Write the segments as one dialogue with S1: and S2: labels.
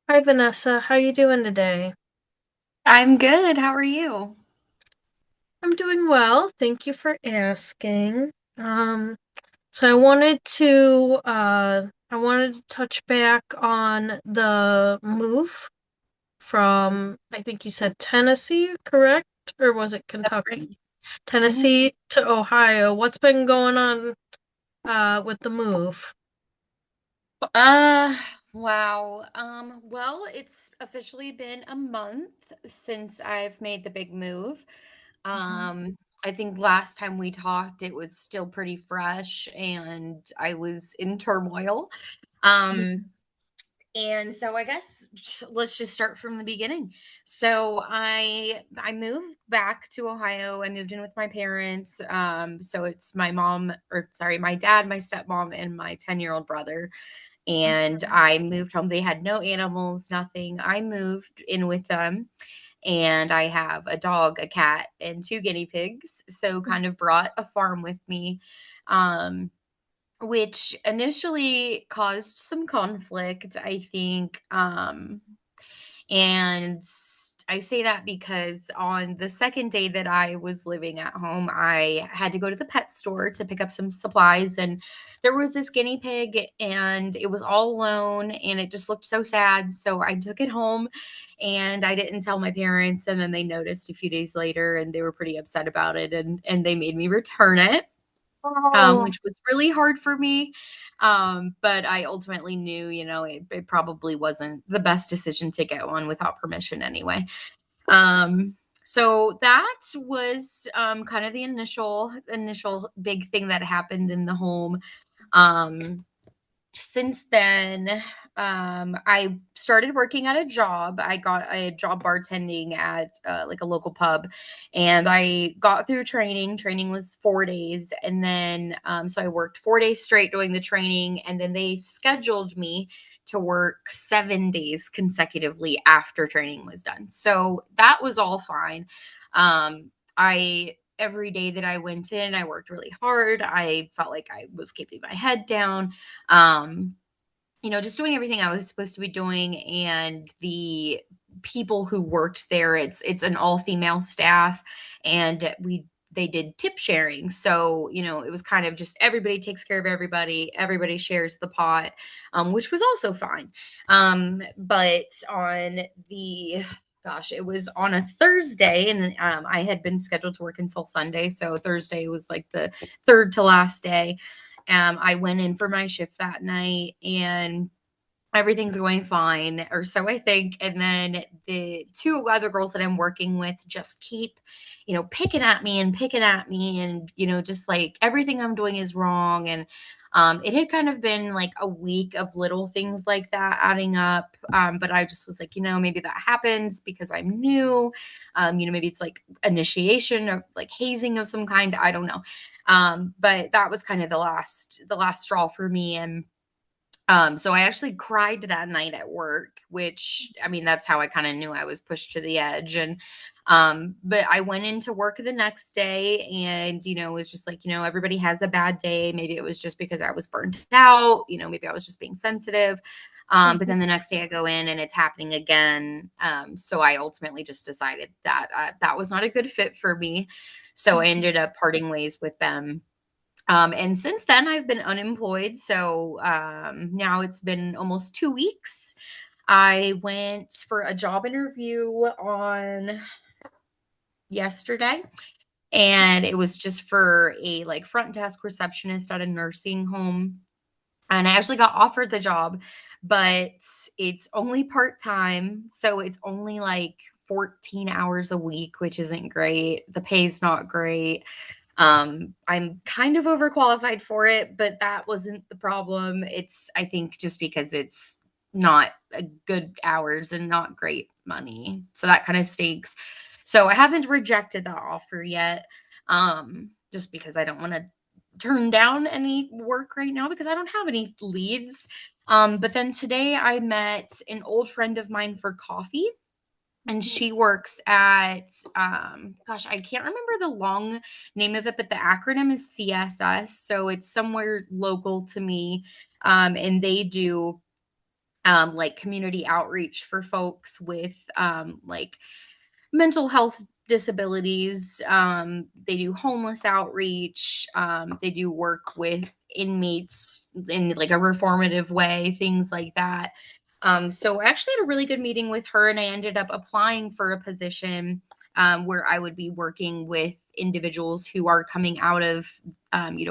S1: Hi Vanessa, how you doing today?
S2: I'm good. How are you?
S1: I'm doing well, thank you for asking. So I wanted to touch back on the move from I think you said Tennessee, correct? Or was it
S2: That's great.
S1: Kentucky?
S2: hmm
S1: Tennessee to Ohio. What's been going on with the move?
S2: Uh, wow. Well, it's officially been a month since I've made the big move.
S1: Mhm.
S2: I think last time we talked, it was still pretty fresh and I was in turmoil. Um, And so I guess let's just start from the beginning. So I moved back to Ohio. I moved in with my parents. So it's my mom, or sorry, my dad, my stepmom, and my 10-year-old brother. And
S1: Mhm.
S2: I moved home. They had no animals, nothing. I moved in with them. And I have a dog, a cat, and two guinea pigs. So kind of brought a farm with me. Um, which initially caused some conflict, I think. And I say that because on the second day that I was living at home, I had to go to the pet store to pick up some supplies. And there was this guinea pig, and it was all alone, and it just looked so sad. So I took it home and I didn't tell my parents. And then they noticed a few days later and they were pretty upset about it. And they made me return it,
S1: Oh,
S2: which was really hard for me. But I ultimately knew, it probably wasn't the best decision to get one without permission anyway. Um, so that was kind of the initial big thing that happened in the home. Um, since then, I started working at a job. I got a job bartending at like a local pub, and I got through training. Training was 4 days, and then so I worked 4 days straight doing the training, and then they scheduled me to work 7 days consecutively after training was done. So that was all fine. I every day that I went in, I worked really hard. I felt like I was keeping my head down, um just doing everything I was supposed to be doing. And the people who worked there, it's an all female staff, and they did tip sharing. So, it was kind of just everybody takes care of everybody shares the pot, which was also fine. But on the gosh, it was on a Thursday, and I had been scheduled to work until Sunday. So Thursday was like the third to last day. I went in for my shift that night, and everything's going fine, or so I think. And then the two other girls that I'm working with just keep, picking at me and picking at me, and just like everything I'm doing is wrong. And it had kind of been like a week of little things like that adding up. But I just was like, maybe that happens because I'm new. Maybe it's like initiation or like hazing of some kind. I don't know. But that was kind of the last straw for me. And so I actually cried that night at work, which, I mean, that's how I kind of knew I was pushed to the edge. And but I went into work the next day, and it was just like, everybody has a bad day. Maybe it was just because I was burnt out, maybe I was just being sensitive. But
S1: mhm.
S2: then the next day I go in and it's happening again. So I ultimately just decided that that was not a good fit for me. So I ended up parting ways with them. And since then, I've been unemployed. So now it's been almost 2 weeks. I went for a job interview on yesterday, and it was just for a like front desk receptionist at a nursing home. And I actually got offered the job, but it's only part time. So it's only like 14 hours a week, which isn't great. The pay's not great. I'm kind of overqualified for it, but that wasn't the problem. It's, I think, just because it's not a good hours and not great money. So that kind of stinks. So I haven't rejected that offer yet. Just because I don't want to turn down any work right now because I don't have any leads. But then today I met an old friend of mine for coffee, and she works at gosh, I can't remember the long name of it, but the acronym is CSS, so it's somewhere local to me. And they do like community outreach for folks with like mental health disabilities. They do homeless outreach. They do work with inmates in like a reformative way, things like that. So I actually had a really good meeting with her, and I ended up applying for a position where I would be working with individuals who are coming out of,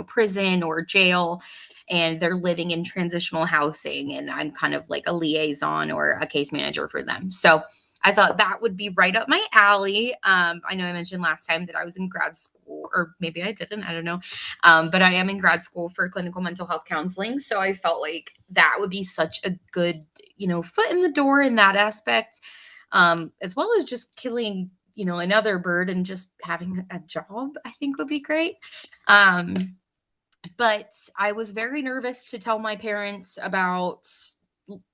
S2: prison or jail, and they're living in transitional housing. And I'm kind of like a liaison or a case manager for them. So I thought that would be right up my alley. I know I mentioned last time that I was in grad school, or maybe I didn't, I don't know. But I am in grad school for clinical mental health counseling. So I felt like that would be such a good, foot in the door in that aspect, as well as just killing, another bird and just having a job, I think would be great. But I was very nervous to tell my parents about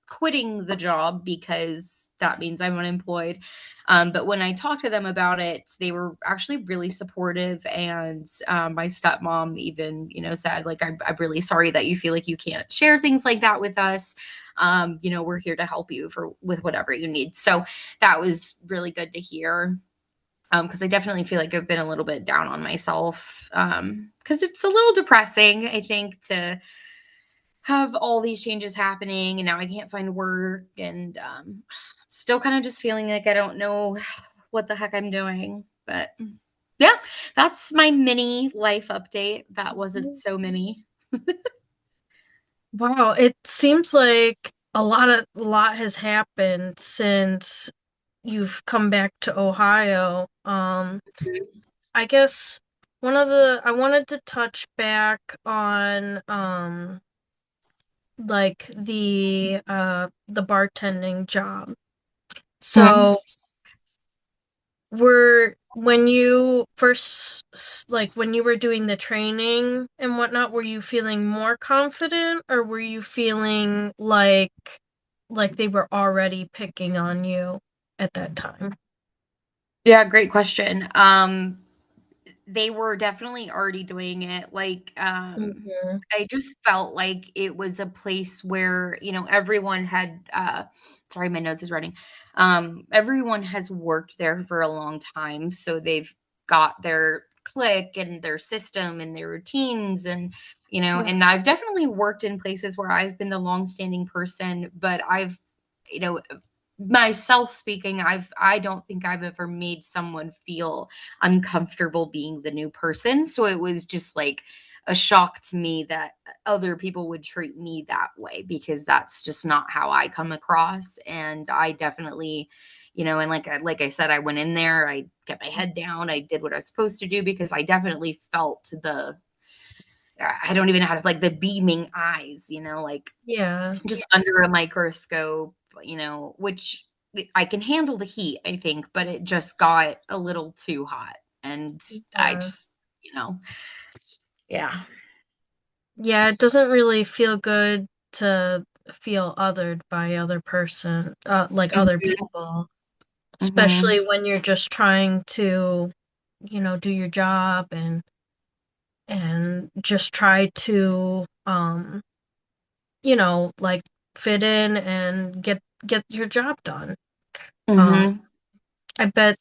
S2: quitting the job because that means I'm unemployed. But when I talked to them about it, they were actually really supportive. And my stepmom even, said, like, I'm really sorry that you feel like you can't share things like that with us. We're here to help you with whatever you need. So that was really good to hear. Because I definitely feel like I've been a little bit down on myself. Because it's a little depressing, I think, to have all these changes happening, and now I can't find work, and still kind of just feeling like I don't know what the heck I'm doing. But yeah, that's my mini life update. That wasn't so mini.
S1: Wow, it seems like a lot has happened since you've come back to Ohio. I guess I wanted to touch back on like the bartending job.
S2: Mhm.
S1: So were when you first like when you were doing the training and whatnot, were you feeling more confident, or were you feeling like they were already picking on you at that time?
S2: Yeah, great question. They were definitely already doing it. Like,
S1: Mhm.
S2: I just felt like it was a place where, everyone had, sorry, my nose is running. Everyone has worked there for a long time. So they've got their click and their system and their routines, and, and I've definitely worked in places where I've been the long-standing person, but you know, myself speaking, I don't think I've ever made someone feel uncomfortable being the new person. So it was just like a shock to me that other people would treat me that way, because that's just not how I come across. And I definitely, and like I said, I went in there, I kept my head down, I did what I was supposed to do, because I definitely felt I don't even know how to, like, the beaming eyes, like
S1: Yeah.
S2: just under a microscope, which I can handle the heat, I think, but it just got a little too hot. And I
S1: Yeah.
S2: just, yeah.
S1: Yeah, it doesn't really feel good to feel othered by like other
S2: Mhm,
S1: people,
S2: mhm,
S1: especially when you're just trying to, do your job and just try to like fit in and get your job done. Um,
S2: mhm.
S1: I bet,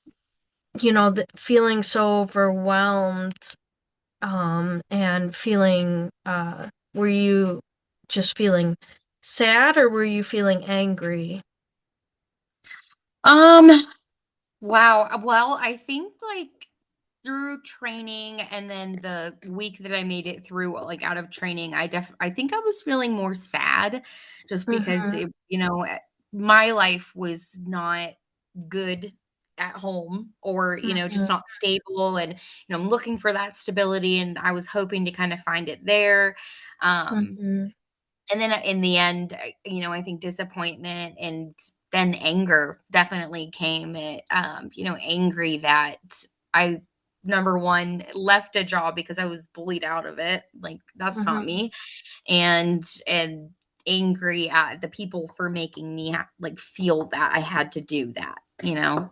S1: feeling so overwhelmed, and were you just feeling sad, or were you feeling angry?
S2: Um, wow. Well, I think, like, through training, and then the week that I made it through, like, out of training, I think I was feeling more sad, just because
S1: Mhm,
S2: my life was not good at home, or, just
S1: mhm,
S2: not stable. And, I'm looking for that stability, and I was hoping to kind of find it there. Um,
S1: mhm,
S2: and then in the end, I think disappointment and then anger definitely came. Angry that I, number one, left a job because I was bullied out of it. Like, that's not
S1: mhm.
S2: me. And angry at the people for making me like feel that I had to do that.
S1: Yeah.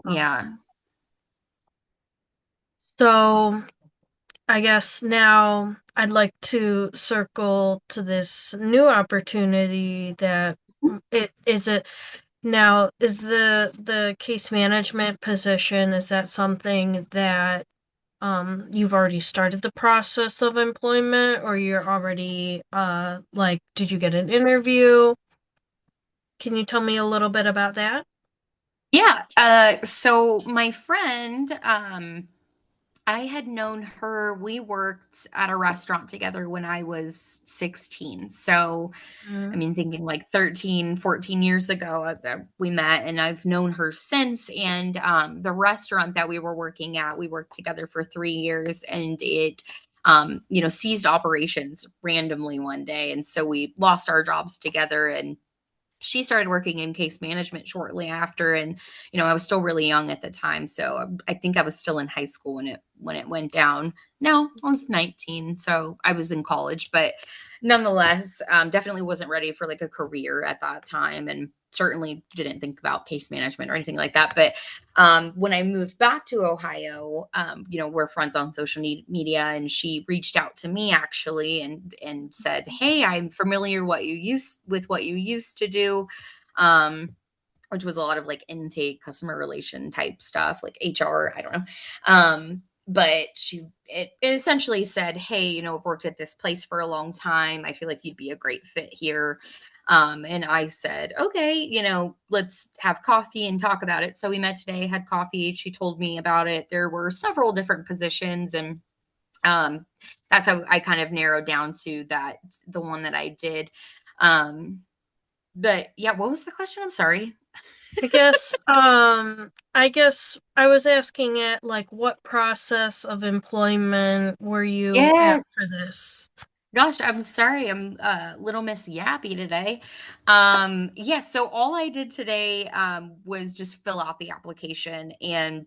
S1: Oh.
S2: Yeah.
S1: So I guess now I'd like to circle to this new opportunity that it now is the case management position, is that something that you've already started the process of employment, or you're already like, did you get an interview? Can you tell me a little bit about that?
S2: Yeah. So my friend, I had known her. We worked at a restaurant together when I was 16. So, I
S1: Mm.
S2: mean, thinking like 13, 14 years ago, we met, and I've known her since. And the restaurant that we were working at, we worked together for 3 years, and it, ceased operations randomly one day. And so we lost our jobs together. And she started working in case management shortly after, and I was still really young at the time, so I think I was still in high school when it went down. No, I was 19, so I was in college, but nonetheless, definitely wasn't ready for like a career at that time, and certainly didn't think about case management or anything like that. But when I moved back to Ohio, we're friends on social media, and she reached out to me actually, and said, "Hey, I'm familiar with what you used to do." Um, which was a lot of like intake, customer relation type stuff, like HR. I don't know. But it essentially said, "Hey, I've worked at this place for a long time. I feel like you'd be a great fit here." And I said, "Okay, let's have coffee and talk about it." So we met today, had coffee. She told me about it. There were several different positions, and um, that's how I kind of narrowed down to that, the one that I did. Um, but yeah, what was the question? I'm sorry.
S1: I guess I was asking at like what process of employment were you at
S2: Yes.
S1: for this?
S2: Gosh, I'm sorry. I'm little Miss Yappy today. Yes, so all I did today was just fill out the application, and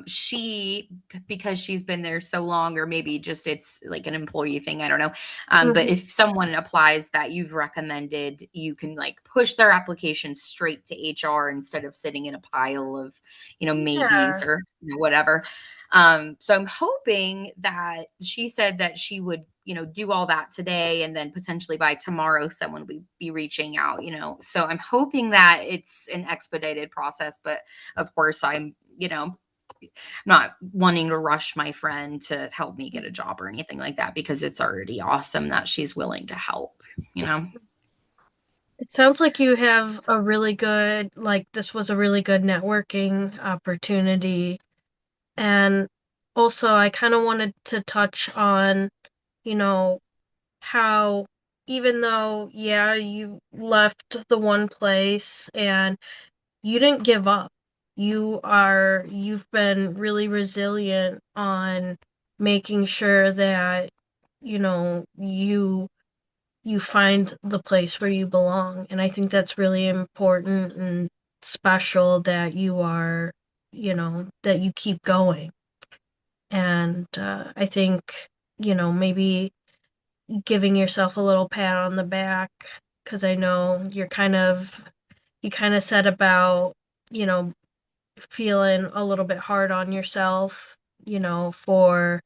S2: she, because she's been there so long, or maybe just it's like an employee thing, I don't know. But
S1: Mhm.
S2: if someone applies that you've recommended, you can like push their application straight to HR instead of sitting in a pile of maybes
S1: Yeah.
S2: or whatever. So I'm hoping that she said that she would do all that today, and then potentially by tomorrow someone would be reaching out. So I'm hoping that it's an expedited process, but of course I'm not wanting to rush my friend to help me get a job or anything like that, because it's already awesome that she's willing to help, you know?
S1: It sounds like you have a really good, like, this was a really good networking opportunity. And also, I kind of wanted to touch on, you know, how even though, yeah, you left the one place and you didn't give up. You've been really resilient on making sure that, you find the place where you belong. And I think that's really important and special that that you keep going. And I think, maybe giving yourself a little pat on the back, because I know you kind of said about, you know, feeling a little bit hard on yourself, for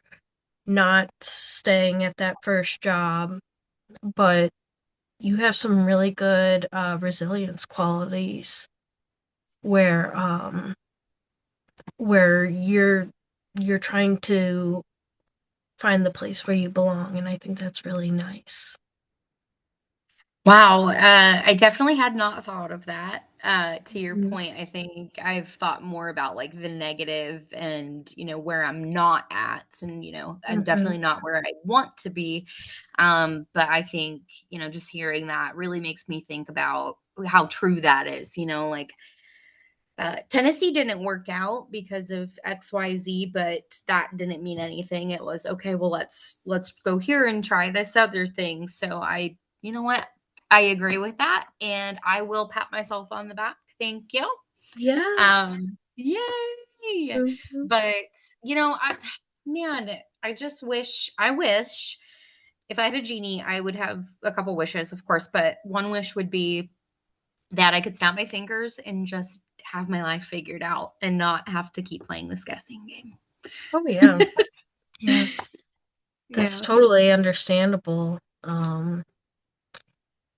S1: not staying at that first job, but you have some really good resilience qualities where where you're trying to find the place where you belong, and I think that's really nice.
S2: Wow, I definitely had not thought of that. To your
S1: Mhm.
S2: point, I think I've thought more about like the negative and where I'm not at, and I'm
S1: Mhm.
S2: definitely not where I want to be. But I think just hearing that really makes me think about how true that is. Like Tennessee didn't work out because of XYZ, but that didn't mean anything. It was okay, well, let's go here and try this other thing. So you know what? I agree with that, and I will pat myself on the back. Thank you.
S1: Yes.
S2: Yay.
S1: Mhm.
S2: But I man, I wish if I had a genie, I would have a couple wishes, of course, but one wish would be that I could snap my fingers and just have my life figured out and not have to keep playing this guessing
S1: Oh, yeah.
S2: game.
S1: Yeah, that's
S2: Yeah.
S1: totally understandable.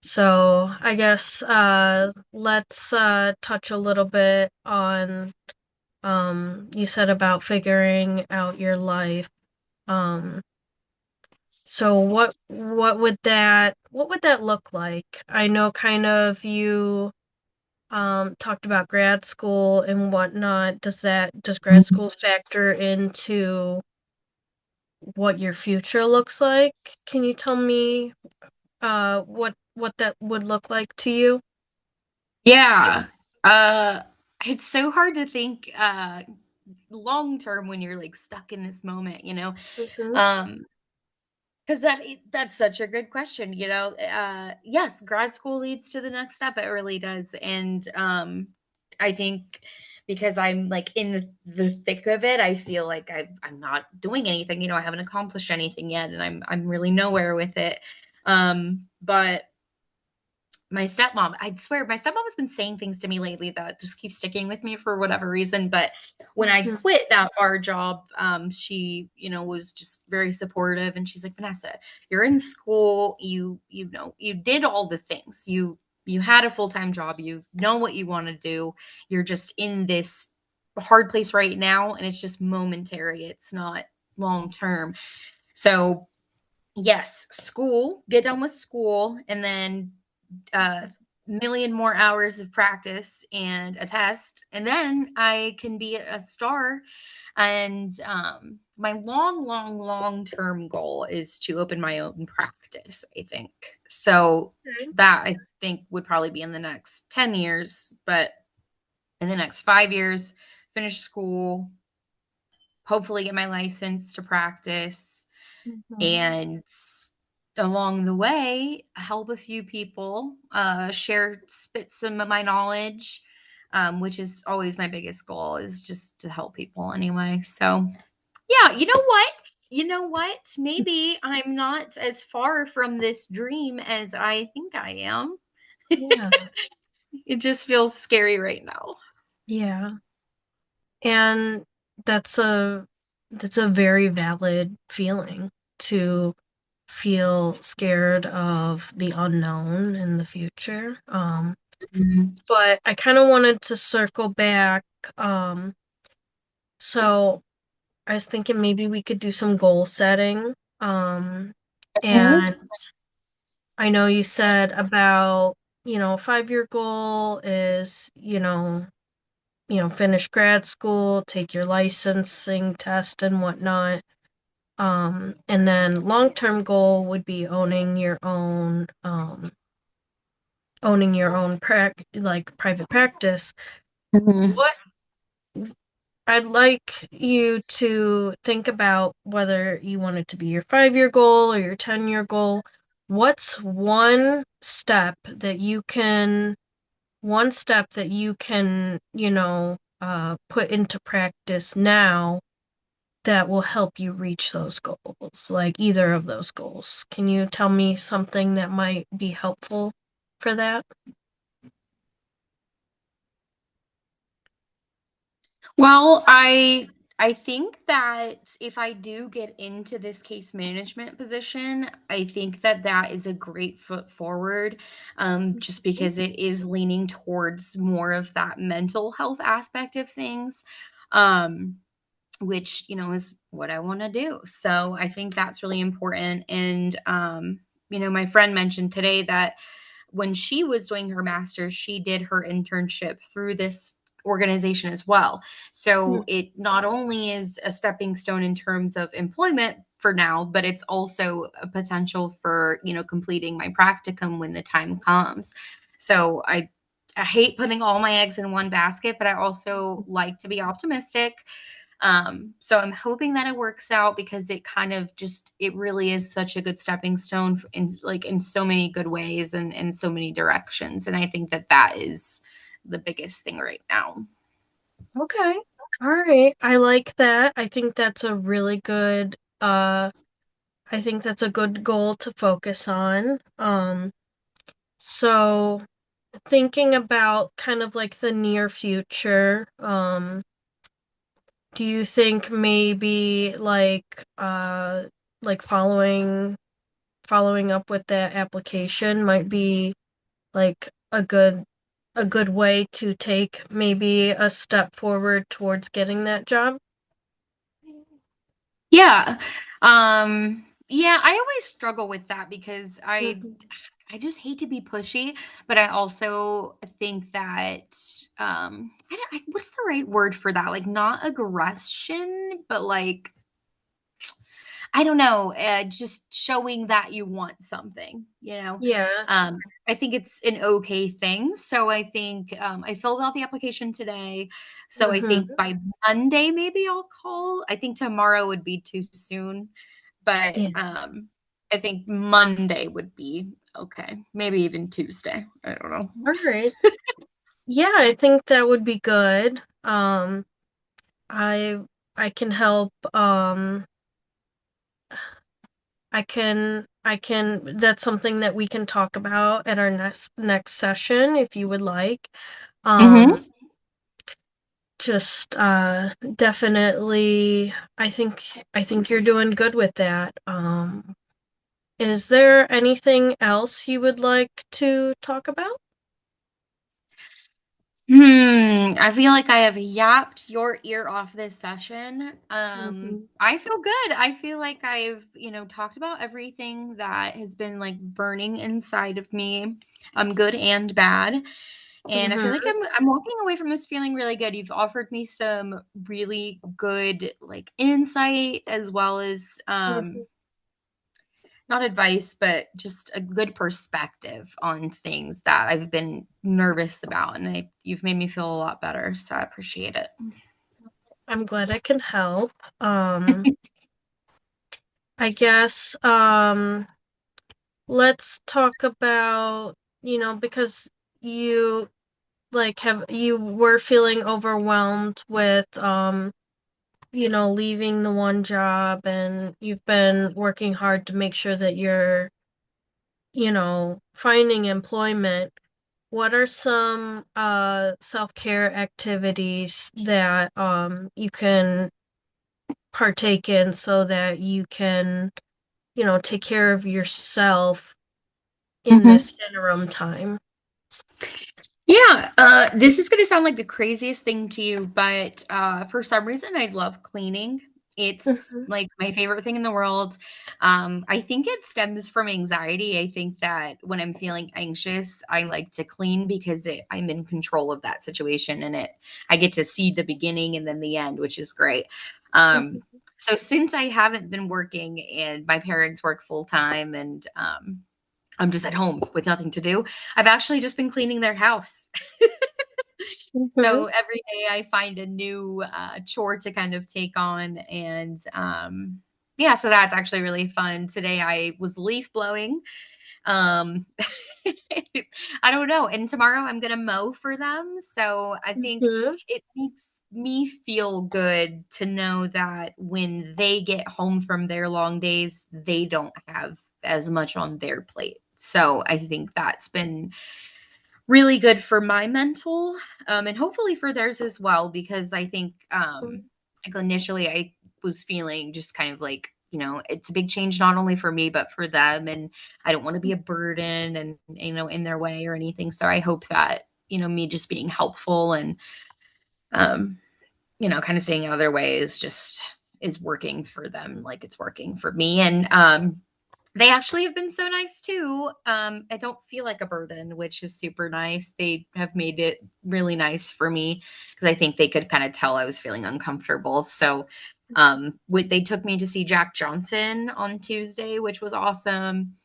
S1: So I guess let's touch a little bit on you said about figuring out your life. Um so what would that look like? I know kind of you talked about grad school and whatnot. Does grad school factor into what your future looks like? Can you tell me what that would look like to you?
S2: Yeah. Uh it's so hard to think long term when you're like stuck in this moment, you know.
S1: Mhm.
S2: Um because that's such a good question, you know. Yes, grad school leads to the next step. It really does. And I think because I'm like in the thick of it, I feel like I'm not doing anything. You know, I haven't accomplished anything yet, and I'm really nowhere with it. But my stepmom, I swear, my stepmom has been saying things to me lately that just keep sticking with me for whatever reason. But when I
S1: Mhm.
S2: quit that bar job, she, you know, was just very supportive, and she's like, Vanessa, you're in school, you know, you did all the things. You had a full-time job, you know what you want to do. You're just in this hard place right now, and it's just momentary. It's not long term. So yes, school, get done with school, and then million more hours of practice and a test, and then I can be a star. And my long term goal is to open my own practice, I think. So
S1: Okay.
S2: that I think would probably be in the next 10 years, but in the next 5 years, finish school, hopefully get my license to practice,
S1: Mhm.
S2: and along the way help a few people, share spit some of my knowledge, which is always my biggest goal, is just to help people anyway. So yeah, you know what, maybe I'm not as far from this dream as I think I am.
S1: Yeah.
S2: It just feels scary right now.
S1: Yeah. And that's a that's a very valid feeling to feel scared of the unknown in the future.
S2: Mhm.
S1: But I kind of wanted to circle back. Um, so I was thinking maybe we could do some goal setting. And I know you said about, 5-year goal is, finish grad school, take your licensing test and whatnot. And then long-term goal would be owning your own like private practice.
S2: Mhm.
S1: What I'd like you to think about whether you want it to be your 5-year goal or your 10-year goal. What's one step that you can, put into practice now that will help you reach those goals, like either of those goals? Can you tell me something that might be helpful for that?
S2: Well, I think that if I do get into this case management position, I think that that is a great foot forward, just
S1: Mhm.
S2: because it is leaning towards more of that mental health aspect of things, um, which, you know, is what I want to do. So I think that's really important. And, you know, my friend mentioned today that when she was doing her master's, she did her internship through this organization as well. So it not only is a stepping stone in terms of employment for now, but it's also a potential for, you know, completing my practicum when the time comes. So I hate putting all my eggs in one basket, but I also like to be optimistic. So I'm hoping that it works out, because it kind of just, it really is such a good stepping stone in like in so many good ways and in so many directions. And I think that that is the biggest thing right now.
S1: Okay. All right. I like that. I think that's a good goal to focus on. So thinking about kind of like the near future, do you think maybe like following up with that application might be like a good way to take maybe a step forward towards getting that job?
S2: Yeah. Yeah, I always struggle with that because
S1: Mhm.
S2: I just hate to be pushy, but I also think that what's the right word for that? Like not aggression, but like I don't know, just showing that you want something, you know?
S1: Yeah.
S2: I think it's an okay thing. So I think I filled out the application today. So I think
S1: Hmm.
S2: by Monday, maybe I'll call. I think tomorrow would be too soon, but
S1: Yeah.
S2: I think Monday would be okay. Maybe even Tuesday. I don't know.
S1: All right. Yeah, I think that would be good. I I can help. That's something that we can talk about at our next session if you would like. Um,
S2: Hmm.
S1: just definitely I think you're doing good with that. Is there anything else you would like to talk about?
S2: I feel like I have yapped your ear off this session.
S1: Hmm.
S2: I feel good. I feel like I've, talked about everything that has been like burning inside of me, good and bad. And I feel like
S1: Hmm.
S2: I'm walking away from this feeling really good. You've offered me some really good like insight as well as not advice, but just a good perspective on things that I've been nervous about. And you've made me feel a lot better. So I appreciate it.
S1: I'm glad I can help. I guess let's talk about, because you you were feeling overwhelmed with leaving the one job, and you've been working hard to make sure that you're, finding employment. What are some self-care activities that you can partake in so that you can, take care of yourself in
S2: Mhm.
S1: this interim time?
S2: Yeah, this is going to sound like the craziest thing to you, but for some reason, I love cleaning. It's
S1: Mhm.
S2: like my favorite thing in the world. I think it stems from anxiety. I think that when I'm feeling anxious, I like to clean because I'm in control of that situation, and I get to see the beginning and then the end, which is great. Um,
S1: Mhm.
S2: so since I haven't been working and my parents work full time and I'm just at home with nothing to do. I've actually just been cleaning their house.
S1: Mhm.
S2: So every day I find a new chore to kind of take on. And yeah, so that's actually really fun. Today I was leaf blowing. Um, I don't know. And tomorrow I'm going to mow for them. So I think
S1: Mhm.
S2: it makes me feel good to know that when they get home from their long days, they don't have as much on their plate. So I think that's been really good for my mental and hopefully for theirs as well, because I think like initially I was feeling just kind of like, it's a big change not only for me but for them, and I don't want to be a burden and in their way or anything. So I hope that me just being helpful and um kind of staying out of their way is working for them like it's working for me. And they actually have been so nice too. I don't feel like a burden, which is super nice. They have made it really nice for me because I think they could kind of tell I was feeling uncomfortable. So, they took me to see Jack Johnson on Tuesday, which was awesome.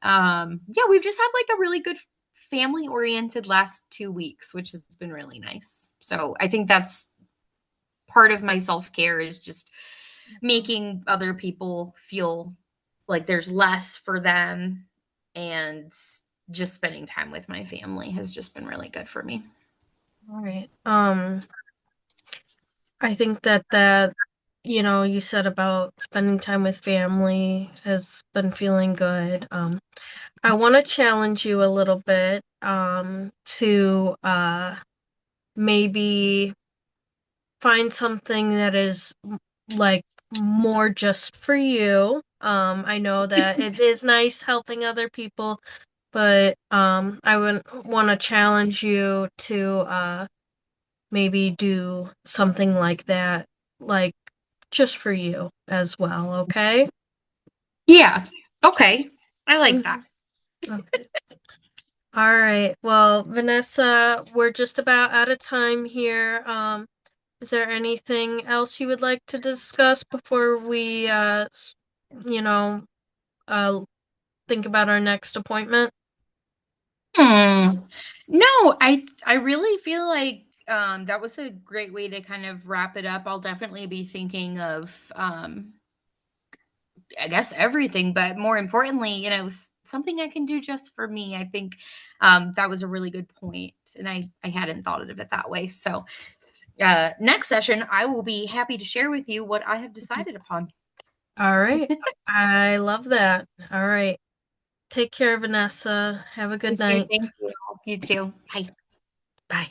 S2: Yeah, we've just had like a really good family oriented last 2 weeks, which has been really nice. So I think that's part of my self care is just making other people feel like there's less for them, and just spending time with my family has just been really good for me.
S1: All right. I think you said about spending time with family has been feeling good. I want to challenge you a little bit, to maybe find something that is like more just for you. I know that it is nice helping other people, but I would want to challenge you to maybe do something like that, like just for you as well, okay?
S2: Yeah. Okay. I like that.
S1: Mhm. Okay. All right. Well, Vanessa, we're just about out of time here. Is there anything else you would like to discuss before we, you know, uh, think about our next appointment?
S2: Hmm. No, I really feel like that was a great way to kind of wrap it up. I'll definitely be thinking of I guess everything, but more importantly, something I can do just for me. I think that was a really good point, and I hadn't thought of it that way. So next session, I will be happy to share with you what I have decided upon.
S1: All right. I love that. All right. Take care, Vanessa. Have a good
S2: Okay,
S1: night.
S2: thank you. You too. Bye.
S1: Bye.